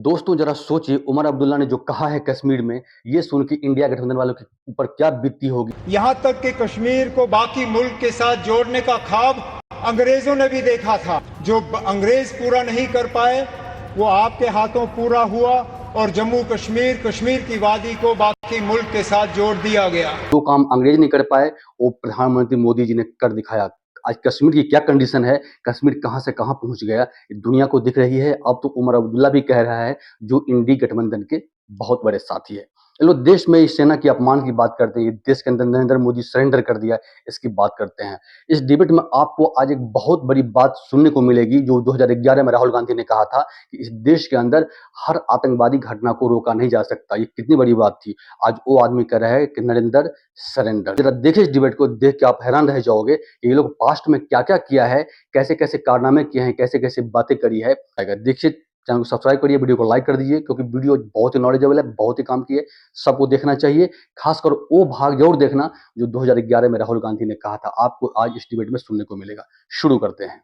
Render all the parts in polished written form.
दोस्तों जरा सोचिए उमर अब्दुल्ला ने जो कहा है कश्मीर में, ये सुन के इंडिया गठबंधन वालों के ऊपर क्या बीतती होगी। यहाँ तक कि कश्मीर को बाकी मुल्क के साथ जोड़ने का ख्वाब अंग्रेजों ने भी देखा था। जो अंग्रेज पूरा नहीं कर पाए वो आपके हाथों पूरा हुआ और जम्मू कश्मीर, कश्मीर की वादी को बाकी मुल्क के साथ जोड़ दिया गया। जो काम अंग्रेज नहीं कर पाए वो प्रधानमंत्री मोदी जी ने कर दिखाया। आज कश्मीर की क्या कंडीशन है, कश्मीर कहां से कहां पहुंच गया, दुनिया को दिख रही है। अब तो उमर अब्दुल्ला भी कह रहा है जो इंडी गठबंधन के बहुत बड़े साथी है। चलो देश में इस सेना की अपमान की बात करते हैं, देश के अंदर नरेंद्र मोदी सरेंडर कर दिया, इसकी बात करते हैं। इस डिबेट में आपको आज एक बहुत बड़ी बात सुनने को मिलेगी जो 2011 में राहुल गांधी ने कहा था कि इस देश के अंदर हर आतंकवादी घटना को रोका नहीं जा सकता। ये कितनी बड़ी बात थी। आज वो आदमी कह रहा है कि नरेंद्र सरेंडर। जरा देखिए इस डिबेट को, देख के आप हैरान रह जाओगे कि ये लोग पास्ट में क्या क्या किया है, कैसे कैसे कारनामे किए हैं, कैसे कैसे बातें करी है। देखिए, चैनल को सब्सक्राइब करिए, वीडियो को लाइक कर दीजिए क्योंकि वीडियो बहुत ही नॉलेजेबल है, बहुत ही काम की है, सबको देखना चाहिए। खासकर वो भाग जरूर देखना जो 2011 में राहुल गांधी ने कहा था, आपको आज इस डिबेट में सुनने को मिलेगा। शुरू करते हैं।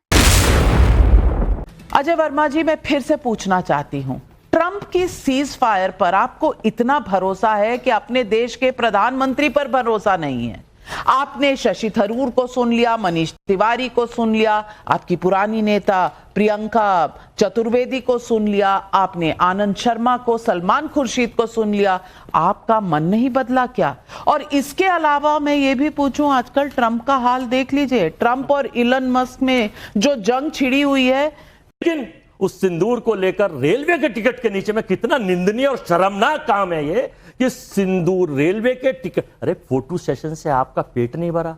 अजय वर्मा जी, मैं फिर से पूछना चाहती हूं, ट्रंप की सीज फायर पर आपको इतना भरोसा है कि अपने देश के प्रधानमंत्री पर भरोसा नहीं है। आपने शशि थरूर को सुन लिया, मनीष तिवारी को सुन लिया, आपकी पुरानी नेता प्रियंका चतुर्वेदी को सुन लिया, आपने आनंद शर्मा को, सलमान खुर्शीद को सुन लिया। आपका मन नहीं बदला क्या? और इसके अलावा मैं ये भी पूछूं, आजकल ट्रंप का हाल देख लीजिए। ट्रंप और इलन मस्क में जो जंग छिड़ी हुई है, लेकिन उस सिंदूर को लेकर रेलवे के टिकट के नीचे में कितना निंदनीय और शर्मनाक काम है ये कि सिंदूर रेलवे के टिकट। अरे फोटो सेशन से आपका पेट नहीं भरा?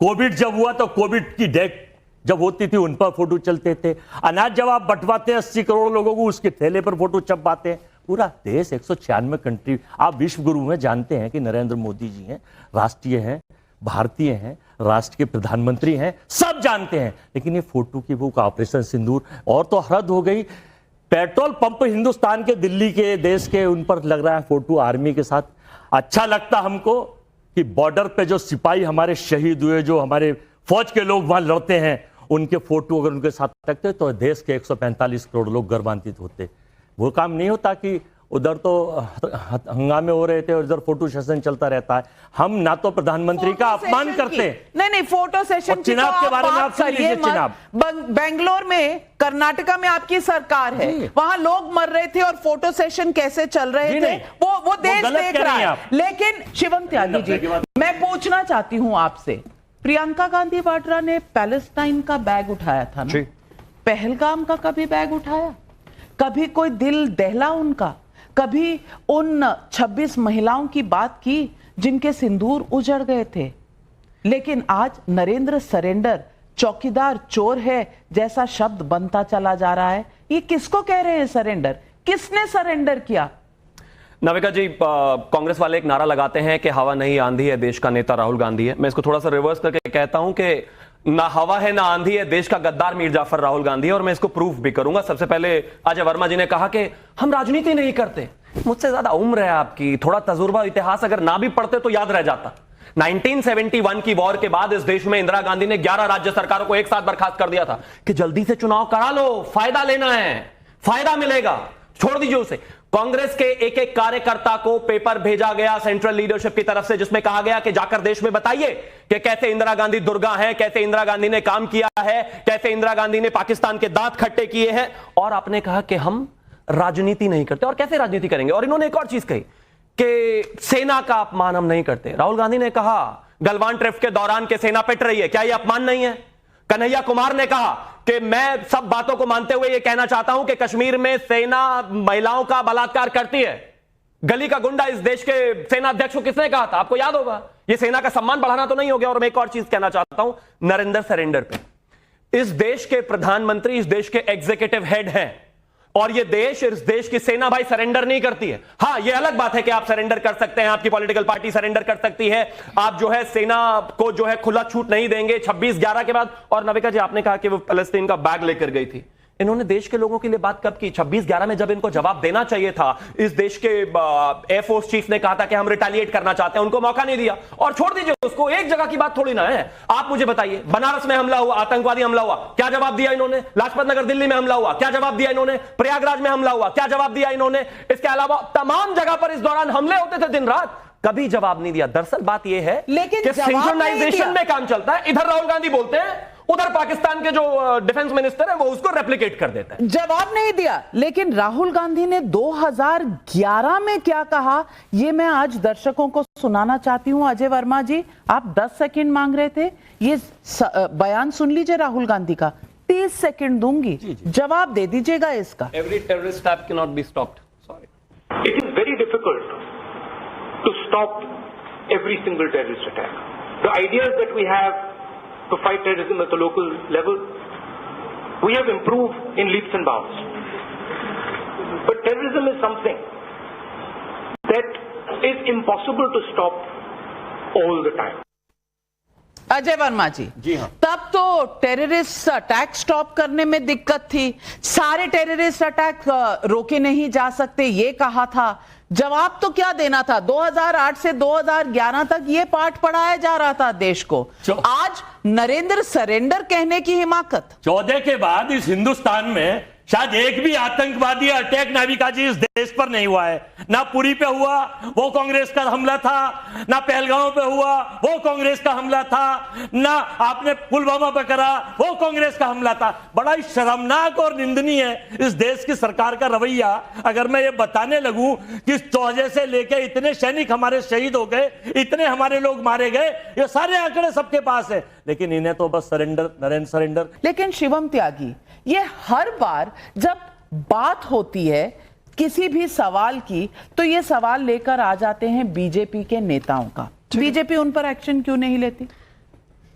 कोविड जब हुआ तो कोविड की डेट जब होती थी उन पर फोटो चलते थे। अनाज जब आप बंटवाते हैं 80 करोड़ लोगों को, उसके थैले पर फोटो छपवाते हैं। पूरा देश 196 कंट्री, आप विश्व गुरु में जानते हैं कि नरेंद्र मोदी जी हैं, राष्ट्रीय हैं, भारतीय हैं, राष्ट्र के प्रधानमंत्री हैं, सब जानते हैं। लेकिन ये फोटो की बुक, ऑपरेशन सिंदूर, और तो हद हो गई। पेट्रोल पंप हिंदुस्तान के, दिल्ली के, देश के, उन पर लग रहा है फोटो आर्मी के साथ। अच्छा लगता हमको कि बॉर्डर पे जो सिपाही हमारे शहीद हुए, जो हमारे फौज के लोग वहां लड़ते हैं, उनके फोटो अगर उनके साथ लगते तो देश के 145 करोड़ लोग गर्वान्वित होते। वो काम नहीं होता कि उधर तो हंगामे हो रहे थे और इधर फोटो सेशन चलता रहता है। हम ना तो प्रधानमंत्री का अपमान करते हैं। नहीं, फोटो सेशन चुनाव के बारे में आप सुन लीजिए। चुनाव बेंगलोर में, कर्नाटका में आपकी सरकार है, वहां लोग मर रहे थे और फोटो सेशन कैसे चल रहे थे वो देश देख रहा है। लेकिन शिवम त्यागी जी, मैं पूछना चाहती हूं आपसे, प्रियंका गांधी वाड्रा ने पैलेस्टाइन का बैग उठाया था ना, पहलगाम का कभी बैग उठाया? कभी कोई दिल दहला उनका? कभी उन 26 महिलाओं की बात की जिनके सिंदूर उजड़ गए थे? लेकिन आज नरेंद्र सरेंडर, चौकीदार चोर है जैसा शब्द बनता चला जा रहा है। ये किसको कह रहे हैं सरेंडर? किसने सरेंडर किया? नविका जी, कांग्रेस वाले एक नारा लगाते हैं कि हवा नहीं आंधी है, देश का नेता राहुल गांधी है। मैं इसको थोड़ा सा रिवर्स करके कहता हूं कि ना हवा है ना आंधी है, देश का गद्दार मीर जाफर राहुल गांधी है। और मैं इसको प्रूफ भी करूंगा। सबसे पहले अजय वर्मा जी ने कहा कि हम राजनीति नहीं करते। मुझसे ज्यादा उम्र है आपकी, थोड़ा तजुर्बा, इतिहास अगर ना भी पढ़ते तो याद रह जाता। 1971 की वॉर के बाद इस देश में इंदिरा गांधी ने 11 राज्य सरकारों को एक साथ बर्खास्त कर दिया था कि जल्दी से चुनाव करा लो, फायदा लेना है, फायदा मिलेगा, छोड़ दीजिए उसे। कांग्रेस के एक एक कार्यकर्ता को पेपर भेजा गया सेंट्रल लीडरशिप की तरफ से, जिसमें कहा गया कि जाकर देश में बताइए कि कैसे इंदिरा गांधी दुर्गा हैं, कैसे इंदिरा गांधी ने काम किया है, कैसे इंदिरा गांधी ने पाकिस्तान के दांत खट्टे किए हैं। और आपने कहा कि हम राजनीति नहीं करते। और कैसे राजनीति करेंगे? और इन्होंने एक और चीज कही कि सेना का अपमान हम नहीं करते। राहुल गांधी ने कहा गलवान ट्रिप के दौरान के सेना पिट रही है, क्या यह अपमान नहीं है? कन्हैया कुमार ने कहा कि मैं सब बातों को मानते हुए यह कहना चाहता हूं कि कश्मीर में सेना महिलाओं का बलात्कार करती है। गली का गुंडा इस देश के सेना अध्यक्ष को किसने कहा था? आपको याद होगा। यह सेना का सम्मान बढ़ाना तो नहीं हो गया? और मैं एक और चीज कहना चाहता हूं नरेंद्र सरेंडर पे। इस देश के प्रधानमंत्री इस देश के एग्जीक्यूटिव हेड हैं और ये देश, इस देश की सेना भाई सरेंडर नहीं करती है। हां, ये अलग बात है कि आप सरेंडर कर सकते हैं, आपकी पॉलिटिकल पार्टी सरेंडर कर सकती है, आप जो है सेना को जो है खुला छूट नहीं देंगे 26/11 के बाद। और नविका जी, आपने कहा कि वो फलस्तीन का बैग लेकर गई थी। इन्होंने देश के लोगों के लिए बात कब की? 26/11 में, जब इनको जवाब देना चाहिए था। इस देश के एयरफोर्स चीफ ने कहा था कि हम रिटेलिएट करना चाहते हैं, उनको मौका नहीं दिया। और छोड़ दीजिए उसको, को एक जगह की बात थोड़ी ना है। आप मुझे बताइए, बनारस में हमला हुआ, आतंकवादी हमला हुआ, क्या जवाब दिया इन्होंने? लाजपत नगर दिल्ली में हमला हुआ, क्या जवाब दिया इन्होंने? प्रयागराज में हमला हुआ, क्या जवाब दिया इन्होंने? इसके अलावा तमाम जगह पर इस दौरान हमले होते थे दिन रात, कभी जवाब नहीं दिया। दरअसल बात यह है कि सिंक्रोनाइजेशन में काम चलता है। इधर राहुल गांधी बोलते हैं, उधर पाकिस्तान के जो डिफेंस मिनिस्टर है वो उसको रेप्लिकेट कर देते हैं। जवाब नहीं दिया। लेकिन राहुल गांधी ने 2011 में क्या कहा, ये मैं आज दर्शकों को सुनाना चाहती हूं। अजय वर्मा जी, आप 10 सेकंड मांग रहे थे, ये बयान सुन लीजिए राहुल गांधी का। 30 सेकंड दूंगी, जवाब दे दीजिएगा इसका। Every terrorist attack can not be stopped. Sorry, it is very difficult to stop every single terrorist attack. The ideas that we have to fight terrorism at the local level, we have improved in leaps and bounds. But terrorism is something that is impossible to stop all the time. Ajay Verma ji, हाँ। तब तो terrorist attack stop करने में दिक्कत थी, सारे terrorist attack रोके नहीं जा सकते, ये कहा था। जवाब तो क्या देना था? 2008 से 2011 तक ये पाठ पढ़ाया जा रहा था देश को। आज नरेंद्र सरेंडर कहने की हिमाकत। 14 के बाद इस हिंदुस्तान में शायद एक भी आतंकवादी अटैक नाविका जी इस देश पर नहीं हुआ है। ना पुरी पे हुआ, वो कांग्रेस का हमला था, ना पहलगांव पे हुआ, वो कांग्रेस का हमला था, ना आपने पुलवामा पे करा, वो कांग्रेस का हमला था। बड़ा ही शर्मनाक और निंदनीय है इस देश की सरकार का रवैया। अगर मैं ये बताने लगूं कि 14 से लेके इतने सैनिक हमारे शहीद हो गए, इतने हमारे लोग मारे गए, ये सारे आंकड़े सबके पास है, लेकिन इन्हें तो बस सरेंडर, नरेंद्र सरेंडर। लेकिन शिवम त्यागी, ये हर बार जब बात होती है किसी भी सवाल की, तो ये सवाल लेकर आ जाते हैं बीजेपी के नेताओं का। बीजेपी उन पर एक्शन क्यों नहीं लेती?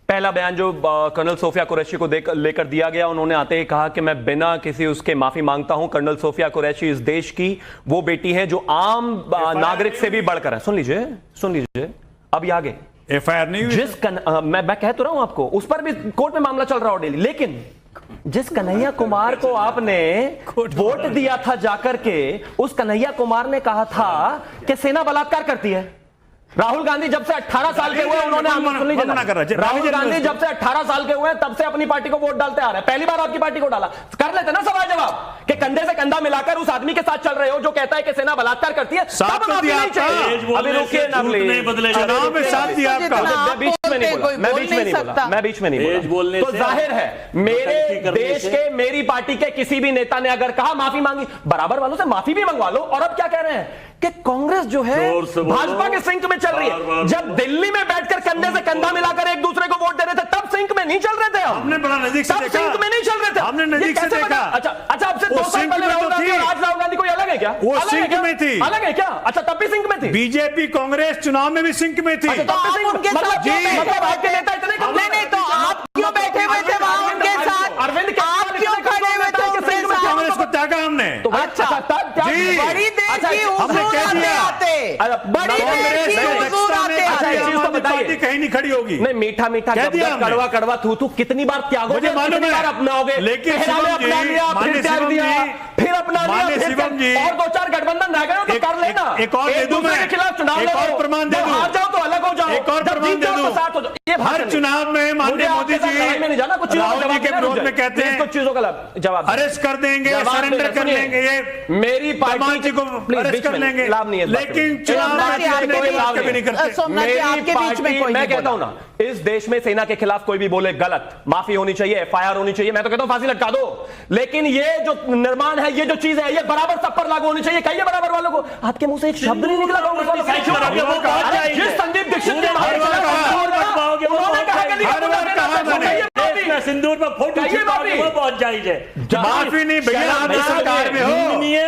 पहला बयान जो कर्नल सोफिया कुरैशी को लेकर दिया गया, उन्होंने आते ही कहा कि मैं बिना किसी उसके माफी मांगता हूं। कर्नल सोफिया कुरैशी इस देश की वो बेटी है जो आम नागरिक से भी बढ़कर है। सुन लीजिए, अब आगे एफआईआर नहीं हुई। मैं कह तो रहा हूं आपको, उस पर भी कोर्ट में मामला चल रहा हो डेली। लेकिन जिस कन्हैया कुमार को आपने वोट दिया था जाकर के, उस कन्हैया कुमार ने कहा था कि सेना बलात्कार करती है। राहुल गांधी जब से 18 साल के हुए, उन्होंने राहुल गांधी जब से 18 साल के हुए तब से अपनी पार्टी को वोट डालते आ रहे हैं। पहली बार आपकी पार्टी को डाला। कर लेते ना सवाल जवाब कि कंधे से कंधा मिलाकर उस आदमी के साथ चल रहे हो जो कहता है कि सेना बलात्कार करती है। अभी रुकिए ना, मैं बीच में नहीं बोला। तो जाहिर है मेरे देश के, मेरी पार्टी के किसी भी नेता ने अगर कहा माफी मांगी, बराबर वालों से माफी भी मंगवा लो। और अब क्या कह रहे हैं कि कांग्रेस जो है भाजपा के सिंक में चल रही है। जब दिल्ली में बैठकर कंधे से कंधा मिलाकर एक दूसरे को वोट दे रहे थे, तब सिंक में नहीं चल रहे थे हम। हमने बड़ा नजदीक से देखा, सिंक में नहीं चल रहे थे, हमने नजदीक से देखा। अच्छा, अब से 2 साल पहले राहुल गांधी और आज राहुल गांधी कोई अलग है क्या? वो सिंक में थी। अलग है क्या? अच्छा, तब भी सिंक में थी। बीजेपी कांग्रेस चुनाव में भी सिंक में थी। मतलब आपके नेता इतने नहीं, तो आप क्यों बैठे हुए थे वहां उनके साथ? अरविंद आप क्यों खड़े हुए थे उनके साथ? कांग्रेस को त्यागा हमने। अच्छा, जी, बड़ी देर की हमने कह दिया, बड़ी देर की हुजूर आते पार्टी कहीं नहीं खड़ी होगी। नहीं, मीठा मीठा कड़वा कड़वा थू थू कितनी बार त्यागोगे, मुझे मालूम है, अपनाओगे। लेकिन फिर अपना लिया, फिर त्याग दिया, फिर अपना लिया, शिवम जी, और 2-4 गठबंधन रह गए तो कर लेना। एक और दे दूं मैं, के खिलाफ चुनाव एक और प्रमाण दे दूं, हार जाओ तो अलग हो जाओ, एक और प्रमाण दे दूं। हर चुनाव में माननीय मोदी जी राहुल जी के विरोध में कहते हैं कुछ चीजों का जवाब अरेस्ट कर देंगे, सरेंडर कर लेंगे, ये मेरी पार्टी को अरेस्ट कर लेंगे, लेकिन चुनाव कभी नहीं करते। मेरी पार्टी, मैं कहता हूं ना, इस देश में सेना के खिलाफ कोई भी बोले गलत, माफी होनी चाहिए, एफआईआर होनी चाहिए। मैं तो कहता हूं फांसी लटका दो। लेकिन ये जो निर्माण है, ये जो चीज है, ये बराबर सब पर लागू होनी चाहिए। कहिए बराबर वालों को, आपके मुंह से एक शब्द नहीं निकला कांग्रेस वालों का। जिस संदीप दीक्षित ने सिंदूर में फोटो पहुंच जाइए। माफी नहीं भैया, आप सरकार में हो, चलिए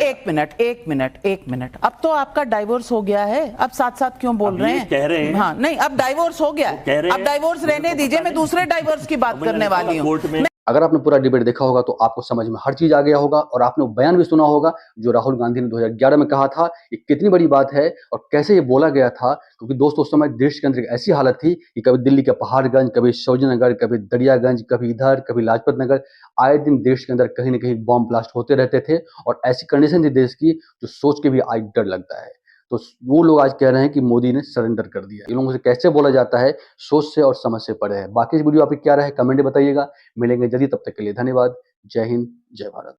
एक मिनट। अब तो आपका डाइवोर्स हो गया है, अब साथ साथ क्यों बोल रहे हैं? कह रहे हैं हाँ, नहीं, अब डाइवोर्स हो गया, अब डाइवोर्स रहने दीजिए। मैं दूसरे डाइवोर्स की बात करने वाली हूँ। अगर आपने पूरा डिबेट देखा होगा तो आपको समझ में हर चीज आ गया होगा और आपने वो बयान भी सुना होगा जो राहुल गांधी ने 2011 में कहा था। ये कितनी बड़ी बात है और कैसे ये बोला गया था, क्योंकि दोस्तों उस समय देश के अंदर एक ऐसी हालत थी कि कभी दिल्ली के पहाड़गंज, कभी शौर्यनगर, कभी दरियागंज, कभी इधर, कभी लाजपत नगर, आए दिन देश के अंदर कहीं ना कहीं बॉम्ब ब्लास्ट होते रहते थे और ऐसी कंडीशन थी देश की जो सोच के भी आज डर लगता है। तो वो लोग आज कह रहे हैं कि मोदी ने सरेंडर कर दिया। इन लोगों से कैसे बोला जाता है, सोच से और समझ से परे है। बाकी इस वीडियो आप क्या रहे कमेंट में बताइएगा। मिलेंगे जल्दी, तब तक के लिए धन्यवाद। जय हिंद, जय भारत।